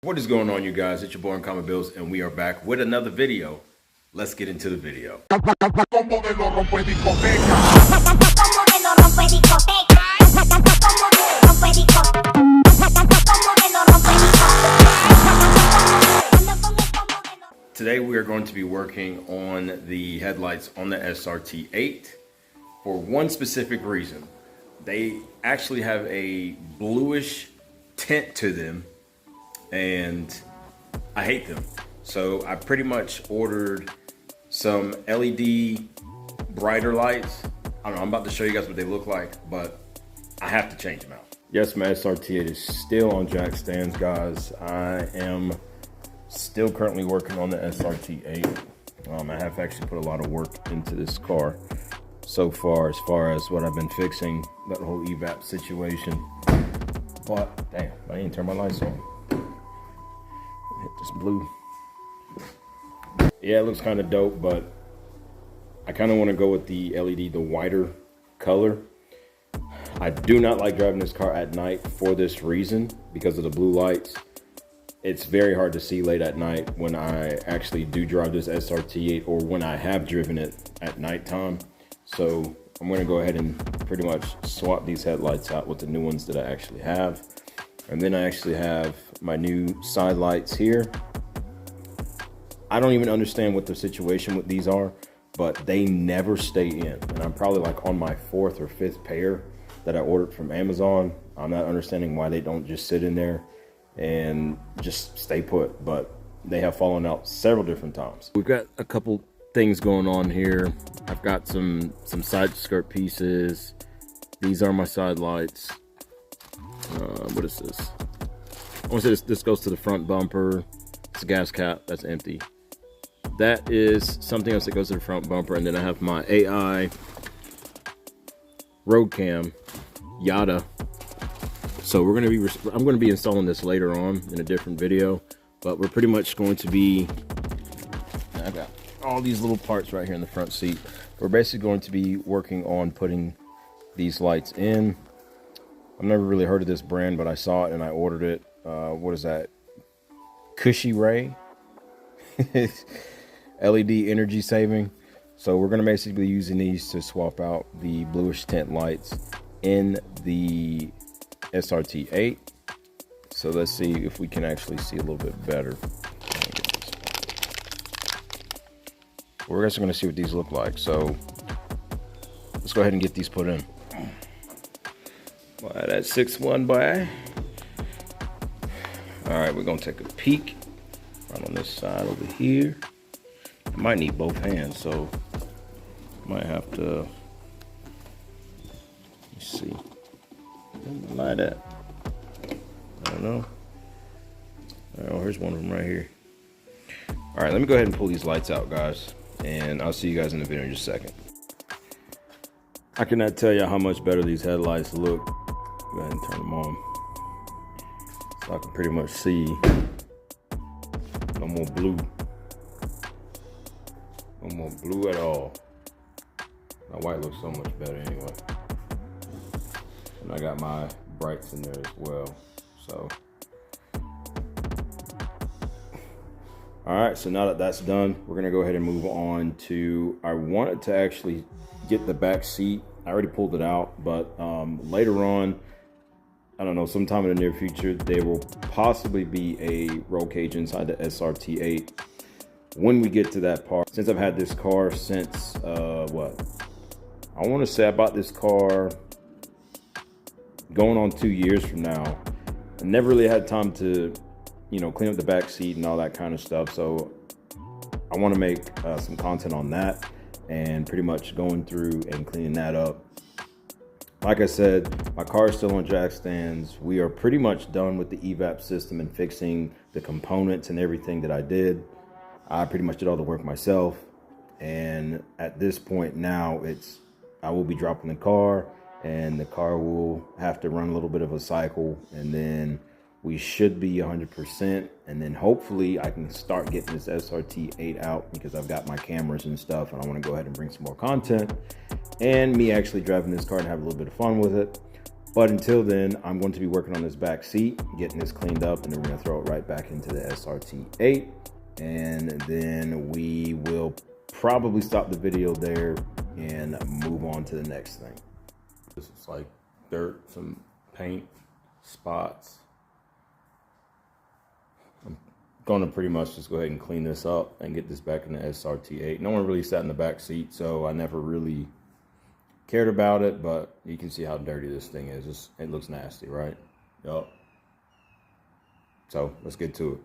What is going on, you guys? It's your boy Common Bills, and we are back with another video. Let's get into the video. Today we are going to be working on the headlights on the SRT8 for one specific reason. They actually have a bluish tint to them, and I hate them. So I pretty much ordered some LED brighter lights. I don't know, I'm about to show you guys what they look like, but I have to change them out. Yes, my SRT8 is still on jack stands, guys. I am still currently working on the SRT8. I have actually put a lot of work into this car so far, as what I've been fixing, that whole EVAP situation. But damn, I didn't turn my lights on. Hit this blue. Yeah, it looks kind of dope, but I kind of want to go with the LED, the whiter color. I do not like driving this car at night for this reason, because of the blue lights. It's very hard to see late at night when I actually do drive this SRT8, or when I have driven it at nighttime. So I'm going to go ahead and pretty much swap these headlights out with the new ones that I actually have. And then I actually have my new side lights here. I don't even understand what the situation with these are, but they never stay in. And I'm probably like on my 4th or 5th pair that I ordered from Amazon. I'm not understanding why they don't just sit in there and just stay put, but they have fallen out several different times. We've got a couple things going on here. I've got some side skirt pieces. These are my side lights. What is this? I want to say this goes to the front bumper. It's a gas cap, that's empty. That is something else that goes to the front bumper. And then I have my AI road cam, Yada. So I'm going to be installing this later on in a different video, but we're pretty much going to be, I got all these little parts right here in the front seat. We're basically going to be working on putting these lights in. I've never really heard of this brand, but I saw it and I ordered it. What is that? Cushy Ray. LED energy saving. So we're going to basically be using these to swap out the bluish tint lights in the SRT8. So let's see if we can actually see a little bit better. We're just going to see what these look like. So let's go ahead and get these put in. Boy, that's 6'1", boy. All right, we're going to take a peek right on this side over here. I might need both hands, so might have to, let's see. Like that. I don't know. Oh, here's one of them right here. All right, let me go ahead and pull these lights out, guys, and I'll see you guys in the video in just a second. I cannot tell you how much better these headlights look. Go ahead and turn them on, so I can pretty much see. No more blue. No more blue at all. My white looks so much better anyway. And I got my brights in there as well. So, all right, so now that that's done, we're gonna go ahead and move on to, I wanted to actually get the back seat. I already pulled it out, but later on, I don't know, sometime in the near future, there will possibly be a roll cage inside the SRT8 when we get to that part. Since I've had this car since, what? I want to say I bought this car going on 2 years from now. I never really had time to, clean up the back seat and all that kind of stuff. So I want to make some content on that and pretty much going through and cleaning that up. Like I said, my car is still on jack stands. We are pretty much done with the EVAP system and fixing the components and everything that I did. I pretty much did all the work myself. And at this point now, I will be dropping the car, and the car will have to run a little bit of a cycle, and then we should be 100%. And then hopefully I can start getting this SRT8 out, because I've got my cameras and stuff, and I want to go ahead and bring some more content and me actually driving this car and have a little bit of fun with it. But until then, I'm going to be working on this back seat, getting this cleaned up, and then we're going to throw it right back into the SRT8. And then we will probably stop the video there and move on to the next thing. This is like dirt, some paint spots. I'm going to pretty much just go ahead and clean this up and get this back in the SRT8. No one really sat in the back seat, so I never really cared about it, but you can see how dirty this thing is. It looks nasty, right? Yup. So let's get to it.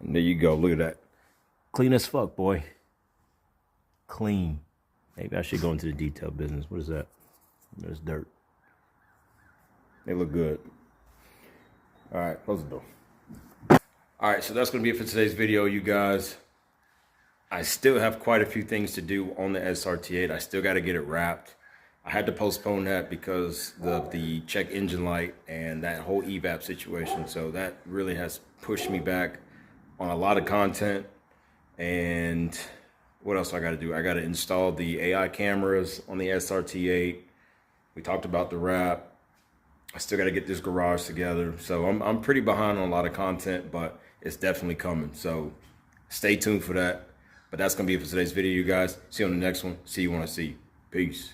And there you go. Look at that. Clean as fuck, boy. Clean. Maybe I should go into the detail business. What is that? There's dirt. They look good. All right, close the door. All right, so that's going to be it for today's video, you guys. I still have quite a few things to do on the SRT8. I still got to get it wrapped. I had to postpone that because of the check engine light and that whole EVAP situation. So that really has pushed me back. on a lot of content. And what else I got to do? I got to install the AI cameras on the SRT8. We talked about the wrap. I still got to get this garage together. So I'm pretty behind on a lot of content, but it's definitely coming. So stay tuned for that. But that's going to be it for today's video, you guys. See you on the next one. See you when I see you. Peace.